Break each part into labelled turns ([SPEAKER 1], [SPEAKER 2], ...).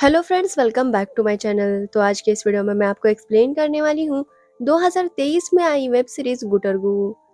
[SPEAKER 1] Hello friends, welcome back to my channel. तो आज के इस वीडियो में मैं आपको एक्सप्लेन करने वाली हूँ 2023 में आई वेब सीरीज गुटरगू।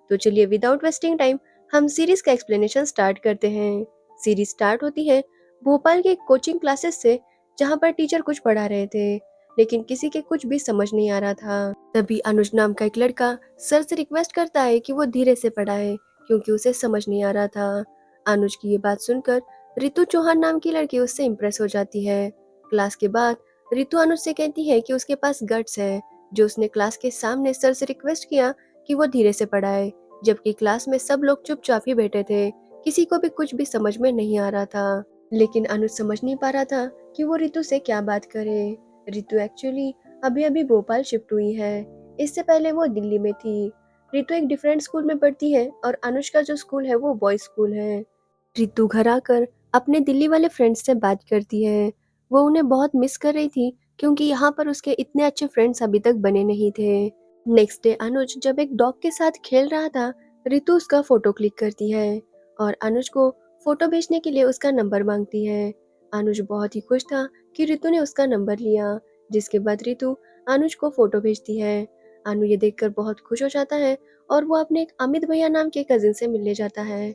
[SPEAKER 1] तो चलिए विदाउट वेस्टिंग टाइम हम सीरीज का एक्सप्लेनेशन स्टार्ट करते हैं। सीरीज स्टार्ट होती है भोपाल के कोचिंग क्लासेस से, जहाँ पर टीचर कुछ पढ़ा रहे थे लेकिन किसी के कुछ भी समझ नहीं आ रहा था। तभी अनुज नाम का एक लड़का सर से रिक्वेस्ट करता है कि वो धीरे से पढ़ाए क्योंकि उसे समझ नहीं आ रहा था। अनुज की ये बात सुनकर रितु चौहान नाम की लड़की उससे इम्प्रेस हो जाती है। क्लास के बाद रितु अनुज से कहती है कि उसके पास गट्स है, जो उसने क्लास के सामने सर से रिक्वेस्ट किया कि वो धीरे से पढ़ाए, जबकि क्लास में सब लोग चुपचाप ही बैठे थे। किसी को भी कुछ भी समझ में नहीं आ रहा था। लेकिन अनुज समझ नहीं पा रहा था कि वो रितु से क्या बात करे। रितु एक्चुअली अभी अभी भोपाल शिफ्ट हुई है। इससे पहले वो दिल्ली में थी। रितु एक डिफरेंट स्कूल में पढ़ती है और अनुज का जो स्कूल है वो बॉयज स्कूल है। रितु घर आकर अपने दिल्ली वाले फ्रेंड्स से बात करती है। वो उन्हें बहुत मिस कर रही थी क्योंकि यहाँ पर उसके इतने अच्छे फ्रेंड्स अभी तक बने नहीं थे। नेक्स्ट डे अनुज जब एक डॉग के साथ खेल रहा था, रितु उसका फोटो क्लिक करती है और अनुज को फोटो भेजने के लिए उसका नंबर मांगती है। अनुज बहुत ही खुश था कि रितु ने उसका नंबर लिया, जिसके बाद रितु अनुज को फोटो भेजती है। अनु ये देखकर बहुत खुश हो जाता है और वो अपने एक अमित भैया नाम के कजिन से मिलने जाता है।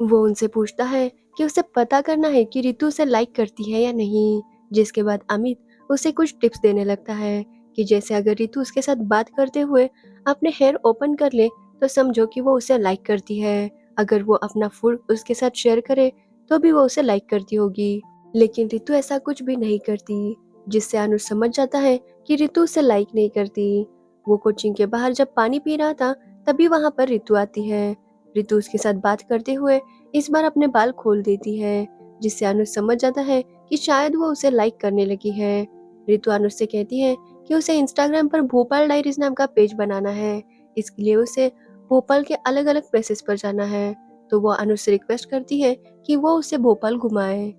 [SPEAKER 1] वो उनसे पूछता है कि उसे पता करना है कि रितु उसे लाइक करती है या नहीं, जिसके बाद अमित उसे कुछ टिप्स देने लगता है कि जैसे अगर रितु उसके साथ बात करते हुए अपने हेयर ओपन कर ले तो समझो कि वो उसे लाइक करती है। अगर वो अपना फूड उसके साथ शेयर करे तो भी वो उसे लाइक करती होगी। लेकिन रितु ऐसा कुछ भी नहीं करती, जिससे अनुज समझ जाता है कि रितु उसे लाइक नहीं करती। वो कोचिंग के बाहर जब पानी पी रहा था तभी वहां पर रितु आती है। रितु उसके साथ बात करते हुए इस बार अपने बाल खोल देती है, जिससे अनुज समझ जाता है कि शायद वो उसे लाइक करने लगी है। रितु अनुज से कहती है कि उसे इंस्टाग्राम पर भोपाल डायरीज नाम का पेज बनाना है। इसके लिए उसे भोपाल के अलग अलग प्लेसेस पर जाना है। तो वो अनुज से रिक्वेस्ट करती है कि वो उसे भोपाल घुमाए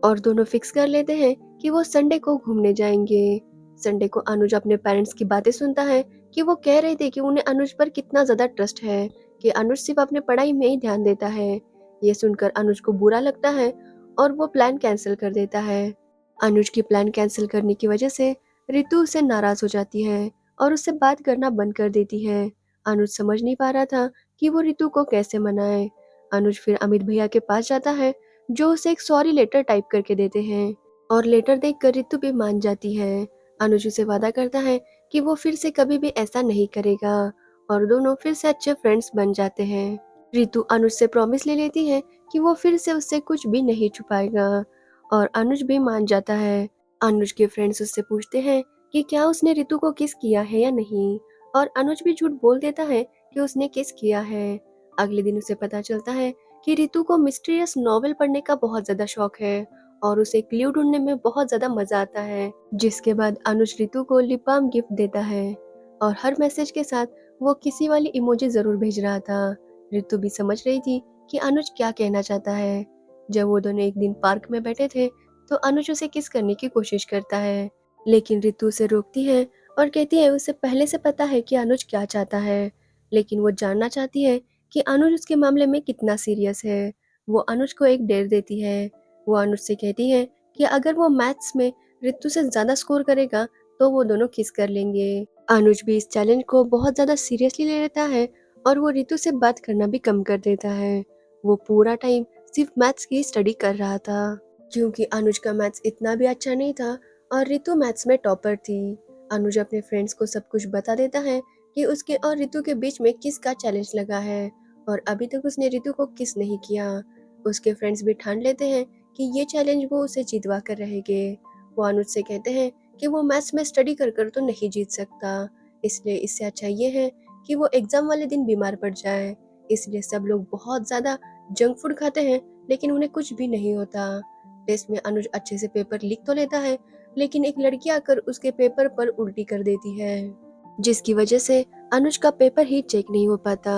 [SPEAKER 1] और दोनों फिक्स कर लेते हैं कि वो संडे को घूमने जाएंगे। संडे को अनुज अपने पेरेंट्स की बातें सुनता है कि वो कह रहे थे कि उन्हें अनुज पर कितना ज्यादा ट्रस्ट है, कि अनुज सिर्फ अपने पढ़ाई में ही ध्यान देता है। ये सुनकर अनुज को बुरा लगता है और वो प्लान कैंसिल कर देता है। अनुज की प्लान कैंसिल करने की वजह से रितु उससे नाराज हो जाती है और उससे बात करना बंद कर देती है। अनुज समझ नहीं पा रहा था कि वो रितु को कैसे मनाए। अनुज फिर अमित भैया के पास जाता है, जो उसे एक सॉरी लेटर टाइप करके देते हैं और लेटर देखकर रितु भी मान जाती है। अनुज उसे वादा करता है कि वो फिर से कभी भी ऐसा नहीं करेगा और दोनों फिर से अच्छे फ्रेंड्स बन जाते हैं। रितु अनुज से प्रॉमिस ले लेती है कि वो फिर से उससे कुछ भी नहीं छुपाएगा और अनुज भी मान जाता है। अनुज के फ्रेंड्स उससे पूछते हैं कि क्या उसने रितु को किस किया है या नहीं, और अनुज भी झूठ बोल देता है कि उसने किस किया है। अगले दिन उसे पता चलता है कि रितु को मिस्टीरियस नॉवेल पढ़ने का बहुत ज्यादा शौक है और उसे क्लू ढूंढने में बहुत ज्यादा मजा आता है। जिसके बाद अनुज रितु को लिप बाम गिफ्ट देता है और हर मैसेज के साथ वो किसी वाली इमोजी जरूर भेज रहा था। रितु भी समझ रही थी कि अनुज क्या कहना चाहता है। जब वो दोनों एक दिन पार्क में बैठे थे तो अनुज उसे किस करने की कोशिश करता है, लेकिन रितु उसे रोकती है और कहती है उसे पहले से पता है कि अनुज क्या चाहता है, लेकिन वो जानना चाहती है कि अनुज उसके मामले में कितना सीरियस है। वो अनुज को एक डेयर देती है। वो अनुज से कहती है कि अगर वो मैथ्स में रितु से ज्यादा स्कोर करेगा तो वो दोनों किस कर लेंगे। अनुज भी इस चैलेंज को बहुत ज्यादा सीरियसली ले लेता है और वो रितु से बात करना भी कम कर देता है। वो पूरा टाइम सिर्फ मैथ्स की स्टडी कर रहा था, क्योंकि अनुज का मैथ्स इतना भी अच्छा नहीं था और रितु मैथ्स में टॉपर थी। अनुज अपने फ्रेंड्स को सब कुछ बता देता है कि उसके और रितु के बीच में किस का चैलेंज लगा है और अभी तक उसने रितु को किस नहीं किया। उसके फ्रेंड्स भी ठान लेते हैं कि ये चैलेंज वो उसे जीतवा कर रहेंगे। वो अनुज से कहते हैं कि वो मैथ्स में स्टडी कर कर तो नहीं जीत सकता, इसलिए इससे अच्छा ये है कि वो एग्जाम वाले दिन बीमार पड़ जाए। इसलिए सब लोग बहुत ज्यादा जंक फूड खाते हैं लेकिन उन्हें कुछ भी नहीं होता। टेस्ट में अनुज अच्छे से पेपर लिख तो लेता है, लेकिन एक लड़की आकर उसके पेपर पर उल्टी कर देती है, जिसकी वजह से अनुज का पेपर ही चेक नहीं हो पाता।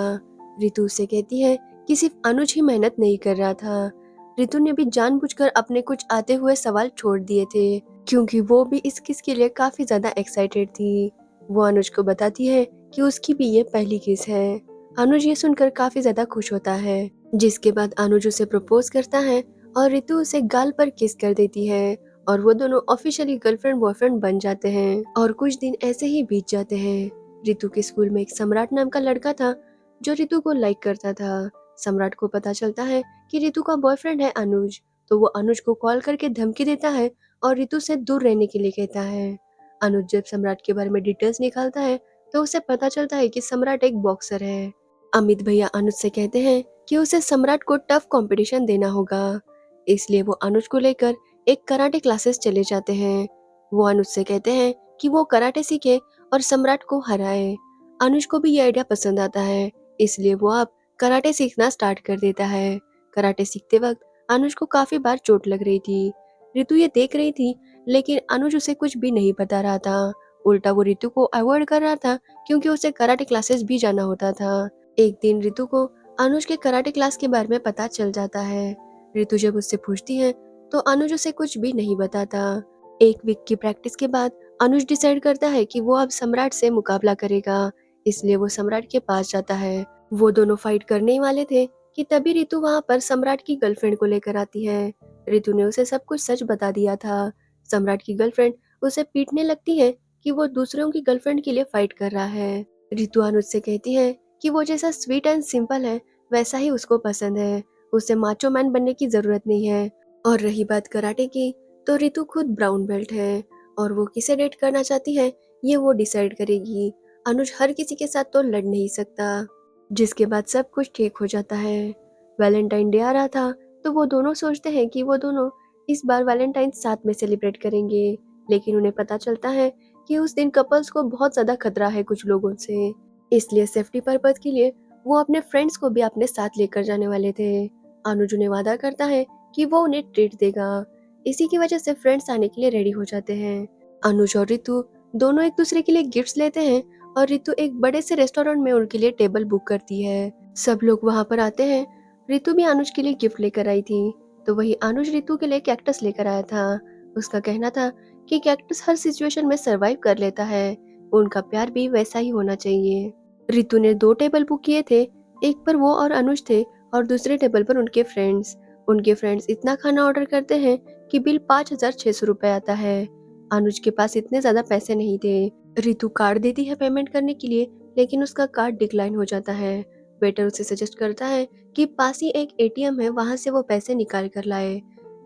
[SPEAKER 1] रितु से कहती है कि सिर्फ अनुज ही मेहनत नहीं कर रहा था, रितु ने भी जानबूझकर अपने कुछ आते हुए सवाल छोड़ दिए थे, क्योंकि वो भी इस किस के लिए काफी ज्यादा एक्साइटेड थी। वो अनुज को बताती है कि उसकी भी ये पहली किस है। अनुज ये सुनकर काफी ज्यादा खुश होता है, जिसके बाद अनुज उसे प्रपोज करता है और रितु उसे गाल पर किस कर देती है और वो दोनों ऑफिशियली गर्लफ्रेंड बॉयफ्रेंड बन जाते हैं। और कुछ दिन ऐसे ही बीत जाते हैं। रितु के स्कूल में एक सम्राट नाम का लड़का था जो रितु को लाइक करता था। सम्राट को पता चलता है कि रितु का बॉयफ्रेंड है अनुज, तो वो अनुज को कॉल करके धमकी देता है और रितु से दूर रहने के लिए कहता है। अनुज जब सम्राट के बारे में डिटेल्स निकालता है तो उसे पता चलता है कि सम्राट एक बॉक्सर है। अमित भैया अनुज से कहते हैं कि उसे सम्राट को टफ कंपटीशन देना होगा, इसलिए वो अनुज को लेकर एक कराटे क्लासेस चले जाते हैं। वो अनुज से कहते हैं कि वो कराटे सीखे और सम्राट को हराए। अनुज को भी ये आइडिया पसंद आता है, इसलिए वो अब कराटे सीखना स्टार्ट कर देता है। कराटे सीखते वक्त अनुज को काफी बार चोट लग रही थी। रितु ये देख रही थी, लेकिन अनुज उसे कुछ भी नहीं बता रहा था। उल्टा वो रितु को अवॉइड कर रहा था क्योंकि उसे कराटे क्लासेस भी जाना होता था। एक दिन रितु को अनुज के कराटे क्लास के बारे में पता चल जाता है। रितु जब उससे पूछती है तो अनुज उसे कुछ भी नहीं बताता। एक वीक की प्रैक्टिस के बाद अनुज डिसाइड करता है कि वो अब सम्राट से मुकाबला करेगा, इसलिए वो सम्राट के पास जाता है। वो दोनों फाइट करने ही वाले थे कि तभी रितु वहां पर सम्राट की गर्लफ्रेंड को लेकर आती है। रितु ने उसे सब कुछ सच बता दिया था। सम्राट की गर्लफ्रेंड उसे पीटने लगती है कि वो दूसरों की गर्लफ्रेंड के लिए फाइट कर रहा है। रितु अनुज से कहती है कि वो जैसा स्वीट एंड सिंपल है वैसा ही उसको पसंद है, उसे माचो मैन बनने की जरूरत नहीं है। और रही बात कराटे की, तो रितु खुद ब्राउन बेल्ट है और वो किसे डेट करना चाहती है ये वो डिसाइड करेगी। अनुज हर किसी के साथ तो लड़ नहीं सकता। जिसके बाद सब कुछ ठीक हो जाता है। वैलेंटाइन डे आ रहा था, तो वो दोनों सोचते हैं कि वो दोनों इस बार वैलेंटाइन साथ में सेलिब्रेट करेंगे, लेकिन उन्हें पता चलता है कि उस दिन कपल्स को बहुत ज्यादा खतरा है कुछ लोगों से, इसलिए सेफ्टी पर्पज के लिए वो अपने फ्रेंड्स को भी अपने साथ लेकर जाने वाले थे। अनुज उन्हें वादा करता है कि वो उन्हें ट्रीट देगा। इसी की वजह से फ्रेंड्स आने के लिए रेडी हो जाते हैं। अनुज और रितु दोनों एक दूसरे के लिए गिफ्ट्स लेते हैं और रितु एक बड़े से रेस्टोरेंट में उनके लिए टेबल बुक करती है। सब लोग वहां पर आते हैं। रितु भी अनुज के लिए गिफ्ट लेकर आई थी, तो वही अनुज रितु के लिए कैक्टस लेकर आया था। उसका कहना था कि कैक्टस हर सिचुएशन में सरवाइव कर लेता है, उनका प्यार भी वैसा ही होना चाहिए। रितु ने 2 टेबल बुक किए थे, एक पर वो और अनुज थे और दूसरे टेबल पर उनके फ्रेंड्स। उनके फ्रेंड्स इतना खाना ऑर्डर करते हैं कि बिल 5,600 रुपए आता है। अनुज के पास इतने ज्यादा पैसे नहीं थे। रितु कार्ड देती है पेमेंट करने के लिए, लेकिन उसका कार्ड डिक्लाइन हो जाता है। वेटर उसे सजेस्ट करता है कि पास ही एक एटीएम है, वहां से वो पैसे निकाल कर लाए।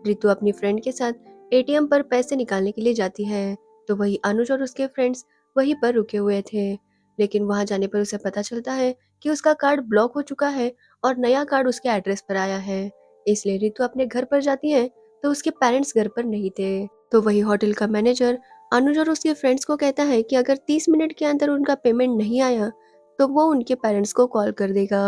[SPEAKER 1] रितु अपनी फ्रेंड के साथ एटीएम पर पैसे निकालने के लिए जाती है, तो वही अनुज और उसके फ्रेंड्स वहीं पर रुके हुए थे। लेकिन वहां जाने पर उसे पता चलता है कि उसका कार्ड ब्लॉक हो चुका है और नया कार्ड उसके एड्रेस पर आया है। इसलिए रितु अपने घर पर जाती है, तो उसके पेरेंट्स घर पर नहीं थे। तो वही होटल का मैनेजर अनुज और उसके फ्रेंड्स को कहता है कि अगर 30 मिनट के अंदर उनका पेमेंट नहीं आया तो वो उनके पेरेंट्स को कॉल कर देगा।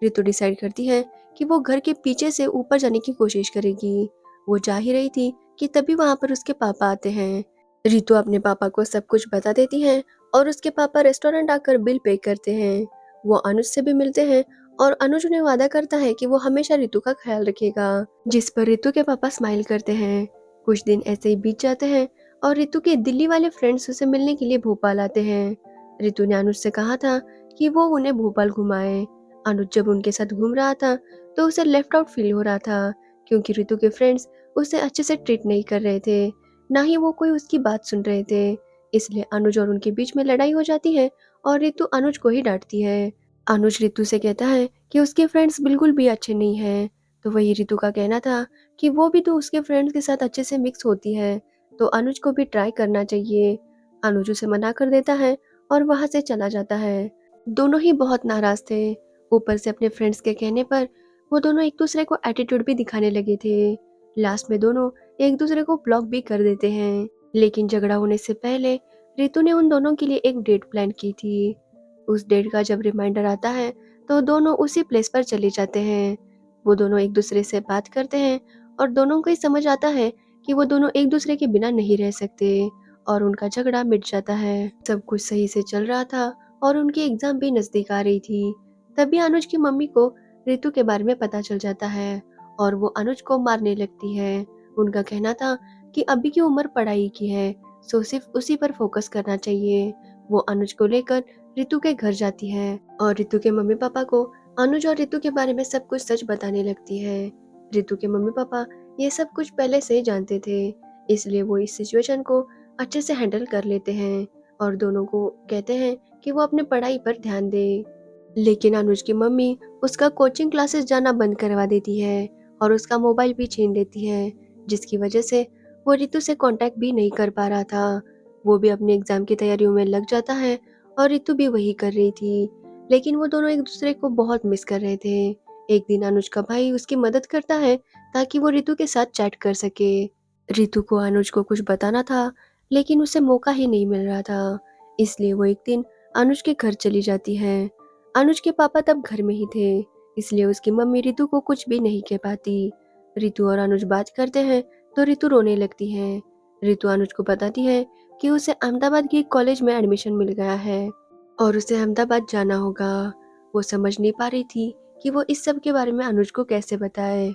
[SPEAKER 1] रितु डिसाइड करती है कि वो घर के पीछे से ऊपर जाने की कोशिश करेगी। वो जा ही रही थी कि तभी वहां पर उसके पापा आते हैं। रितु अपने पापा को सब कुछ बता देती है और उसके पापा रेस्टोरेंट आकर बिल पे करते हैं। वो अनुज से भी मिलते हैं और अनुज उन्हें वादा करता है कि वो हमेशा रितु का ख्याल रखेगा, जिस पर रितु के पापा स्माइल करते हैं। कुछ दिन ऐसे ही बीत जाते हैं और रितु के दिल्ली वाले फ्रेंड्स उसे मिलने के लिए भोपाल आते हैं। रितु ने अनुज से कहा था कि वो उन्हें भोपाल घुमाए। अनुज जब उनके साथ घूम रहा था तो उसे लेफ्ट आउट फील हो रहा था, क्योंकि रितु के फ्रेंड्स उसे अच्छे से ट्रीट नहीं कर रहे थे, ना ही वो कोई उसकी बात सुन रहे थे। इसलिए अनुज और उनके बीच में लड़ाई हो जाती है और रितु अनुज को ही डांटती है। अनुज रितु से कहता है कि उसके फ्रेंड्स बिल्कुल भी अच्छे नहीं हैं, तो वही रितु का कहना था कि वो भी तो उसके फ्रेंड्स के साथ अच्छे से मिक्स होती है, तो अनुज को भी ट्राई करना चाहिए। अनुज उसे मना कर देता है और वहां से चला जाता है। दोनों ही बहुत नाराज थे। ऊपर से अपने फ्रेंड्स के कहने पर वो दोनों एक दूसरे को एटीट्यूड भी दिखाने लगे थे। लास्ट में दोनों एक दूसरे को ब्लॉक भी कर देते हैं। लेकिन झगड़ा होने से पहले रितु ने उन दोनों के लिए एक डेट प्लान की थी। उस डेट का जब रिमाइंडर आता है तो दोनों उसी प्लेस पर चले जाते हैं। वो दोनों एक दूसरे से बात करते हैं और दोनों को ही समझ आता है कि वो दोनों एक दूसरे के बिना नहीं रह सकते और उनका झगड़ा मिट जाता है। सब कुछ सही से चल रहा था और उनकी एग्जाम भी नजदीक आ रही थी। तभी अनुज की मम्मी को रितु के बारे में पता चल जाता है और वो अनुज को मारने लगती है। उनका कहना था कि अभी की उम्र पढ़ाई की है, सो सिर्फ उसी पर फोकस करना चाहिए। वो अनुज को लेकर रितु के घर जाती है और रितु के मम्मी पापा को अनुज और रितु के बारे में सब कुछ सच बताने लगती है। रितु के मम्मी पापा ये सब कुछ पहले से ही जानते थे, इसलिए वो इस सिचुएशन को अच्छे से हैंडल कर लेते हैं और दोनों को कहते हैं कि वो अपने पढ़ाई पर ध्यान दे। लेकिन अनुज की मम्मी उसका कोचिंग क्लासेस जाना बंद करवा देती है और उसका मोबाइल भी छीन लेती है, जिसकी वजह से वो रितु से कांटेक्ट भी नहीं कर पा रहा था। वो भी अपने एग्जाम की तैयारियों में लग जाता है और रितु भी वही कर रही थी, लेकिन वो दोनों एक दूसरे को बहुत मिस कर रहे थे। एक दिन अनुज का भाई उसकी मदद करता है ताकि वो रितु के साथ चैट कर सके। रितु को अनुज को कुछ बताना था, लेकिन उसे मौका ही नहीं मिल रहा था, इसलिए वो एक दिन अनुज के घर चली जाती है। अनुज के पापा तब घर में ही थे, इसलिए उसकी मम्मी रितु को कुछ भी नहीं कह पाती। रितु और अनुज बात करते हैं तो रितु रोने लगती है। रितु अनुज को बताती है कि उसे अहमदाबाद के एक कॉलेज में एडमिशन मिल गया है और उसे अहमदाबाद जाना होगा। वो समझ नहीं पा रही थी कि वो इस सब के बारे में अनुज को कैसे बताए।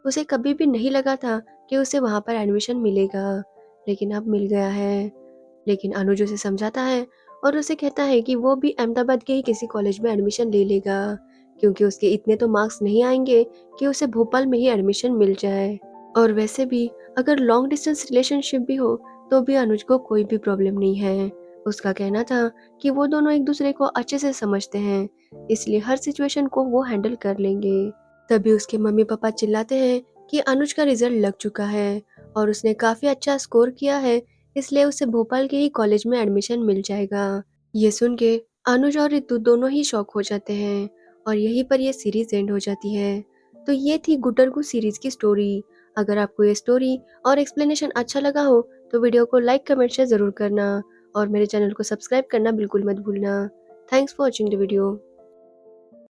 [SPEAKER 1] उसे कभी भी नहीं लगा था कि उसे वहाँ पर एडमिशन मिलेगा, लेकिन अब मिल गया है। लेकिन अनुज उसे समझाता है और उसे कहता है कि वो भी अहमदाबाद के ही किसी कॉलेज में एडमिशन ले लेगा, क्योंकि उसके इतने तो मार्क्स नहीं आएंगे कि उसे भोपाल में ही एडमिशन मिल जाए। और वैसे भी अगर लॉन्ग डिस्टेंस रिलेशनशिप भी हो तो भी अनुज को कोई भी प्रॉब्लम नहीं है। उसका कहना था कि वो दोनों एक दूसरे को अच्छे से समझते हैं, इसलिए हर सिचुएशन को वो हैंडल कर लेंगे। तभी उसके मम्मी पापा चिल्लाते हैं कि अनुज का रिजल्ट लग चुका है और उसने काफी अच्छा स्कोर किया है, इसलिए उसे भोपाल के ही कॉलेज में एडमिशन मिल जाएगा। ये सुन के अनुज और रितु दोनों ही शॉक हो जाते हैं और यहीं पर ये सीरीज एंड हो जाती है। तो ये थी गुटरगू सीरीज की स्टोरी। अगर आपको ये स्टोरी और एक्सप्लेनेशन अच्छा लगा हो तो वीडियो को लाइक कमेंट शेयर जरूर करना और मेरे चैनल को सब्सक्राइब करना बिल्कुल मत भूलना। Thanks for watching the video.